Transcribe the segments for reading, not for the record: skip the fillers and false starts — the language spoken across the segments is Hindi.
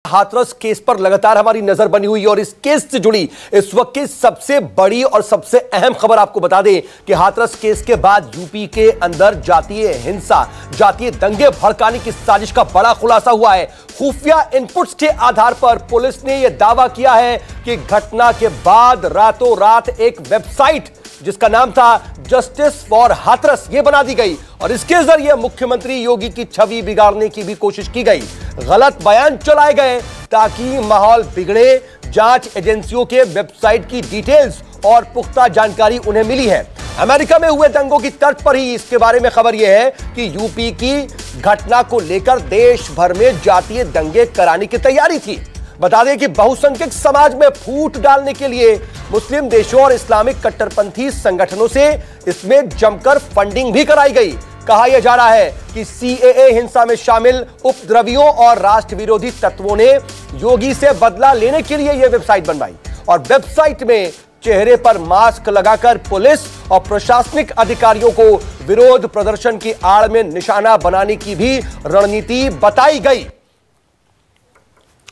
हाथरस केस पर लगातार हमारी नजर बनी हुई है और इस केस से जुड़ी इस वक्त की सबसे बड़ी और सबसे अहम खबर आपको बता दें कि हाथरस केस के बाद यूपी के अंदर जातीय हिंसा, जातीय दंगे भड़काने की साजिश का बड़ा खुलासा हुआ है। खुफिया इनपुट्स के आधार पर पुलिस ने यह दावा किया है कि घटना के बाद रातों रात एक वेबसाइट जिसका नाम था जस्टिस फॉर हाथरस ये बना दी गई और इसके जरिए मुख्यमंत्री योगी की छवि बिगाड़ने की भी कोशिश की गई। गलत बयान चलाए गए ताकि माहौल बिगड़े। जांच एजेंसियों के वेबसाइट की डिटेल्स और पुख्ता जानकारी उन्हें मिली है। अमेरिका में हुए दंगों की तर्ज पर ही इसके बारे में खबर यह है कि यूपी की घटना को लेकर देश भर में जातीय दंगे कराने की तैयारी थी। बता दें कि बहुसंख्यक समाज में फूट डालने के लिए मुस्लिम देशों और इस्लामिक कट्टरपंथी संगठनों से इसमें जमकर फंडिंग भी कराई गई। कहा यह जा रहा है कि सीएए हिंसा में शामिल उपद्रवियों और राष्ट्र विरोधी तत्वों ने योगी से बदला लेने के लिए यह वेबसाइट बनवाई और वेबसाइट में चेहरे पर मास्क लगाकर पुलिस और प्रशासनिक अधिकारियों को विरोध प्रदर्शन की आड़ में निशाना बनाने की भी रणनीति बताई गई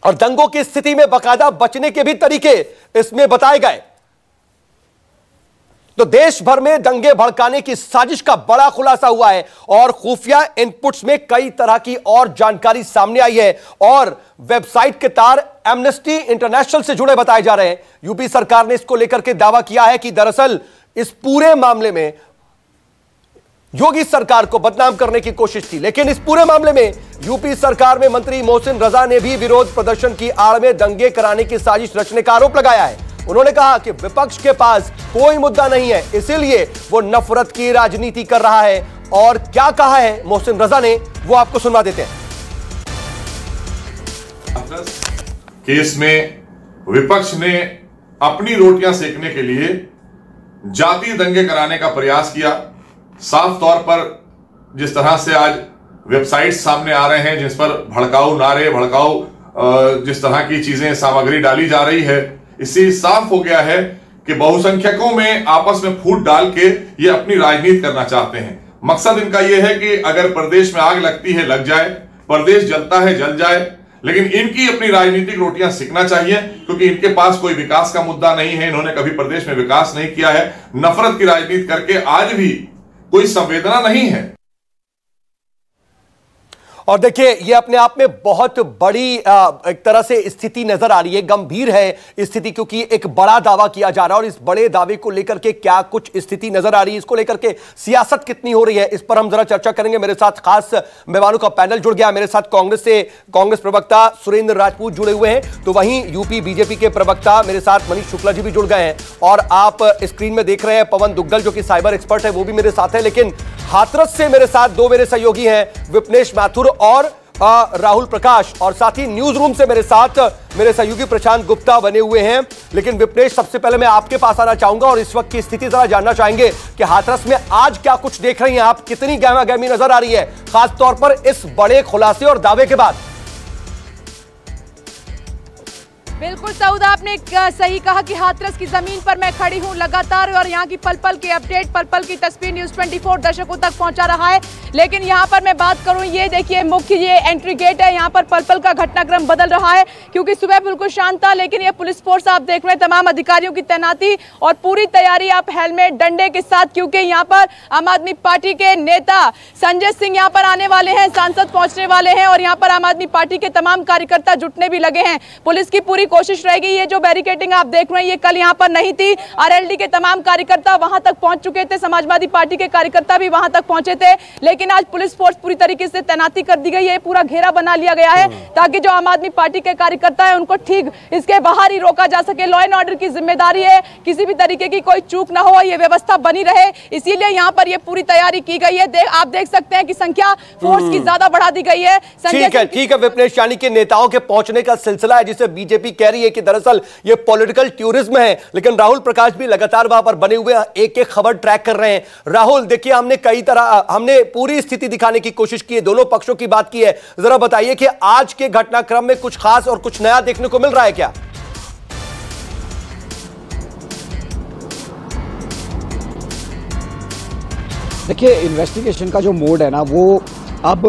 और दंगों की स्थिति में बाकायदा बचने के भी तरीके इसमें बताए गए। तो देश भर में दंगे भड़काने की साजिश का बड़ा खुलासा हुआ है और खुफिया इनपुट्स में कई तरह की और जानकारी सामने आई है और वेबसाइट के तार एमनेस्टी इंटरनेशनल से जुड़े बताए जा रहे हैं। यूपी सरकार ने इसको लेकर के दावा किया है कि दरअसल इस पूरे मामले में योगी सरकार को बदनाम करने की कोशिश थी, लेकिन इस पूरे मामले में यूपी सरकार में मंत्री मोहसिन रजा ने भी विरोध प्रदर्शन की आड़ में दंगे कराने की साजिश रचने का आरोप लगाया है। उन्होंने कहा कि विपक्ष के पास कोई मुद्दा नहीं है, इसीलिए वो नफरत की राजनीति कर रहा है। और क्या कहा है मोहसिन रजा ने, वो आपको सुनवा देते हैं। केस में विपक्ष ने अपनी रोटियां सेकने के लिए जातीय दंगे कराने का प्रयास किया। साफ तौर पर जिस तरह से आज वेबसाइट सामने आ रहे हैं जिस पर भड़काऊ नारे, भड़काऊ जिस तरह की चीजें सामग्री डाली जा रही है, इससे साफ हो गया है कि बहुसंख्यकों में आपस में फूट डाल के ये अपनी राजनीति करना चाहते हैं। मकसद इनका यह है कि अगर प्रदेश में आग लगती है लग जाए, प्रदेश जलता है जल जाए, लेकिन इनकी अपनी राजनीतिक रोटियां सीखना चाहिए क्योंकि इनके पास कोई विकास का मुद्दा नहीं है। इन्होंने कभी प्रदेश में विकास नहीं किया है। नफरत की राजनीति करके आज भी कोई संवेदना नहीं है। और देखिए ये अपने आप में बहुत बड़ी एक तरह से स्थिति नजर आ रही है, गंभीर है स्थिति, क्योंकि एक बड़ा दावा किया जा रहा है और इस बड़े दावे को लेकर के क्या कुछ स्थिति नजर आ रही है, इसको लेकर के सियासत कितनी हो रही है, इस पर हम जरा चर्चा करेंगे। मेरे साथ खास मेहमानों का पैनल जुड़ गया। मेरे साथ कांग्रेस से कांग्रेस प्रवक्ता सुरेंद्र राजपूत जुड़े हुए हैं, तो वहीं यूपी बीजेपी के प्रवक्ता मेरे साथ मनीष शुक्ला जी भी जुड़ गए हैं और आप स्क्रीन में देख रहे हैं पवन दुग्गल जो कि साइबर एक्सपर्ट है, वो भी मेरे साथ है। लेकिन हाथरस से मेरे साथ दो मेरे सहयोगी हैं, विपनेश माथुर और राहुल प्रकाश, और साथ ही न्यूज रूम से मेरे साथ मेरे सहयोगी प्रशांत गुप्ता बने हुए हैं। लेकिन विपनेश, सबसे पहले मैं आपके पास आना चाहूंगा और इस वक्त की स्थिति जरा जानना चाहेंगे कि हाथरस में आज क्या कुछ देख रही हैं आप, कितनी गहमा गहमी नजर आ रही है, खासतौर पर इस बड़े खुलासे और दावे के बाद। बिल्कुल सऊद, आपने सही कहा कि हाथरस की जमीन पर मैं खड़ी हूं लगातार और यहाँ की पल पल की अपडेट, पल पल की तस्वीर न्यूज़ 24 दर्शकों तक पहुंचा रहा है। लेकिन यहाँ पर मैं बात करूं, ये देखिए मुख्य ये एंट्री गेट है, यहाँ पर पल पल का घटनाक्रम बदल रहा है क्योंकि सुबह बिल्कुल शांत था, लेकिन ये पुलिस फोर्स आप देख रहे हैं, तमाम अधिकारियों की तैनाती और पूरी तैयारी आप हेलमेट डंडे के साथ, क्योंकि यहाँ पर आम आदमी पार्टी के नेता संजय सिंह यहाँ पर आने वाले हैं, सांसद पहुंचने वाले हैं और यहाँ पर आम आदमी पार्टी के तमाम कार्यकर्ता जुटने भी लगे हैं। पुलिस की पूरी कोशिश रहेगी। ये जो बैरिकेडिंग आप देख रहे हैं ये कल यहाँ पर नहीं थी। आरएलडी के तमाम कार्यकर्ता वहां तक पहुंच चुके थे, समाजवादी पार्टी के कार्यकर्ता भी वहां तक पहुंचे थे, लेकिन आज पुलिस फोर्स पूरी तरीके से तैनाती कर दी गई है। पूरा घेरा बना लिया गया है ताकि जो आम आदमी पार्टी के कार्यकर्ता है उनको ठीक इसके बाहर ही रोका जा सके। लॉ एंड ऑर्डर की जिम्मेदारी है, किसी भी तरीके की कोई चूक ना हो, ये व्यवस्था बनी रहे, इसीलिए यहाँ पर ये पूरी तैयारी की गई है। आप देख सकते हैं कि संख्या फोर्स की ज्यादा बढ़ा दी गई है। ठीक है विपनेश, यानी कि नेताओं के पहुंचने का सिलसिला है जिसे बीजेपी कह रही है कि दरअसल ये पॉलिटिकल टूरिज्म है, लेकिन राहुल प्रकाश भी लगातार वहां पर बने हुए एक एक खबर ट्रैक कर रहे हैं। राहुल, देखिए हमने पूरी स्थिति दिखाने की कोशिश की है, दोनों पक्षों की बात की है, जरा बताइए कि आज के घटनाक्रम में कुछ खास और कुछ नया देखने को मिल रहा है क्या? देखिए, इन्वेस्टिगेशन का जो मोड है ना वो अब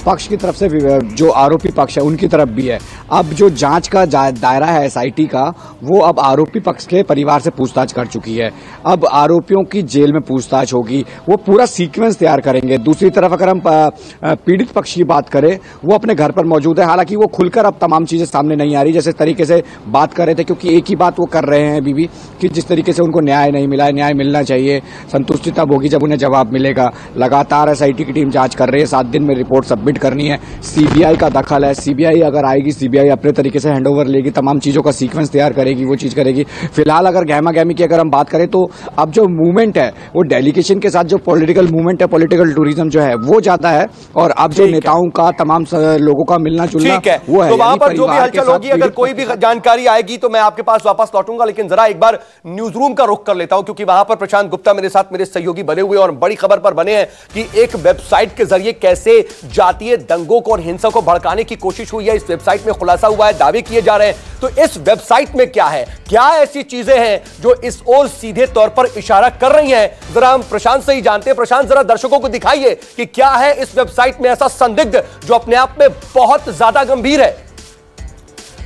पक्ष की तरफ से जो आरोपी पक्ष है उनकी तरफ भी है। अब जो जांच का दायरा है एसआईटी का, वो अब आरोपी पक्ष के परिवार से पूछताछ कर चुकी है। अब आरोपियों की जेल में पूछताछ होगी, वो पूरा सीक्वेंस तैयार करेंगे। दूसरी तरफ अगर हम पीड़ित पक्ष की बात करें, वो अपने घर पर मौजूद है। हालांकि वो खुलकर अब तमाम चीजें सामने नहीं आ रही जैसे तरीके से बात कर रहे थे, क्योंकि एक ही बात वो कर रहे हैं अभी भी कि जिस तरीके से उनको न्याय नहीं मिला है, न्याय मिलना चाहिए। संतुष्टि तब होगी जब उन्हें जवाब मिलेगा। लगातार एसआईटी की टीम जांच कर रही है, 7 दिन में रिपोर्ट सबमिट करनी है। सीबीआई का दखल है, सीबीआई अगर आएगी, सीबीआई अपने तरीके से हैंडओवर लेगी, तमाम चीजों का सीक्वेंस तैयार करेगी, वो चीज करेगी। फिलहाल अगर गहमा गहमी की अगर हम बात करें तो अब जो मूवमेंट है वो डेलीगेशन के साथ जो पॉलिटिकल मूवमेंट है, पॉलिटिकल टूरिज्म जो है वो ज्यादा है। और अब जो नेताओं का, तमाम लोगों का मिलना जुलना वो है। तो वहां पर जो भी हलचल होगी, अगर कोई भी जानकारी आएगी तो मैं आपके पास वापस लौटूंगा। लेकिन जरा एक बार न्यूज रूम का रुख कर लेता हूं, क्योंकि वहां पर प्रशांत गुप्ता मेरे साथ मेरे सहयोगी बने हुए और बड़ी खबर पर बने हैं कि एक वेबसाइट के जरिए कैसे जातीय दंगों को और हिंसा को भड़काने की कोशिश हुई है। इस वेबसाइट में खुलासा हुआ है, दावे किए जा रहे हैं। तो इस वेबसाइट में क्या है, क्या ऐसी चीजें हैं जो इस ओर सीधे तौर पर इशारा कर रही हैं? जरा हम प्रशांत से ही जानते हैं। प्रशांत, जरा दर्शकों को दिखाइए कि क्या है इस वेबसाइट में ऐसा संदिग्ध जो अपने आप में बहुत ज्यादा गंभीर है।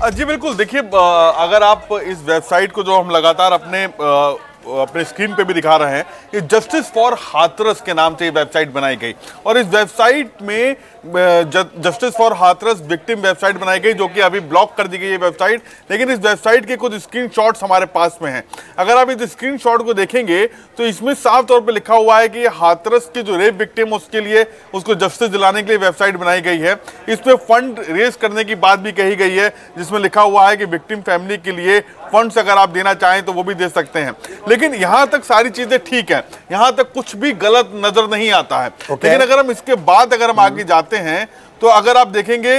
जी बिल्कुल, देखिए अगर आप इस वेबसाइट को जो हम लगातार अपने स्क्रीन पे भी दिखा रहे हैं, ये जस्टिस फॉर हाथरस के नाम से ये वेबसाइट बनाई गई। और इस वेबसाइट में justice for Hathras victim website बनाई गई, जो कि अभी ब्लॉक कर दी गई है वेबसाइट। लेकिन इस वेबसाइट के कुछ स्क्रीनशॉट्स हमारे पास में हैं। अगर आप इस स्क्रीनशॉट को देखेंगे तो इसमें साफ तौर पे लिखा हुआ है कि हाथरस की जो रेप विक्टिम, उसके लिए उसको जस्टिस दिलाने के लिए वेबसाइट बनाई गई है। इसमें फंड रेज करने की बात भी कही गई है, जिसमें लिखा हुआ है कि विक्टिम फैमिली के लिए फंड्स अगर आप देना चाहें तो वो भी दे सकते हैं। लेकिन यहां तक सारी चीजें ठीक है, यहां तक कुछ भी गलत नजर नहीं आता है। लेकिन अगर हम इसके बाद अगर हम आगे जाते हैं तो अगर आप देखेंगे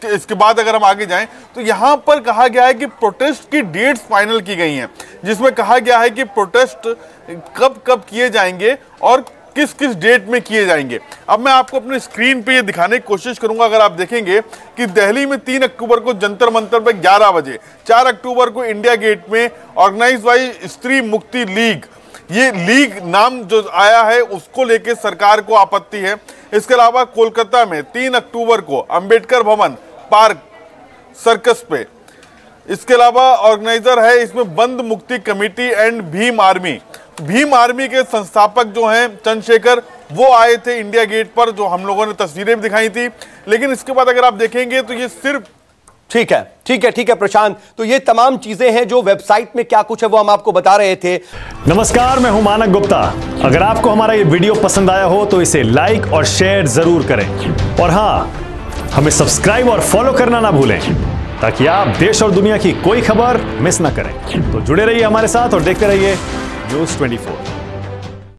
इसके बाद अगर हम आगे जाएं तो यहां पर कहा गया है कि प्रोटेस्ट की डेट्स फाइनल की गई हैं, जिसमें कहा गया है कि प्रोटेस्ट कब कब किए जाएंगे और किस किस डेट में किए जाएंगे। अब मैं आपको अपने स्क्रीन पे ये दिखाने की कोशिश करूंगा। अगर आप देखेंगे कि दिल्ली में 3 अक्टूबर को जंतर मंतर पे 11 बजे, 4 अक्टूबर को इंडिया गेट में ऑर्गेनाइज बाई स्त्री मुक्ति लीग, ये लीग नाम जो आया है उसको लेके सरकार को आपत्ति है। इसके अलावा कोलकाता में 3 अक्टूबर को अंबेडकर भवन पार्क सर्कस पे, इसके अलावा ऑर्गेनाइजर है इसमें बंद मुक्ति committee and Bhim army. Bhim army के संस्थापक जो हैं चंद्रशेखर, वो आए थे इंडिया गेट पर, जो हम लोगों ने तस्वीरें भी दिखाई थी। लेकिन इसके बाद अगर आप देखेंगे तो ये सिर्फ ठीक है प्रशांत, तो ये तमाम चीजें हैं जो वेबसाइट में क्या कुछ है वो हम आपको बता रहे थे। नमस्कार, मैं हूं मानक गुप्ता। अगर आपको हमारा ये वीडियो पसंद आया हो तो इसे लाइक और शेयर जरूर करें। और हां, हमें सब्सक्राइब और फॉलो करना ना भूलें, ताकि आप देश और दुनिया की कोई खबर मिस ना करें। तो जुड़े रहिए हमारे साथ और देखते रहिए News 24।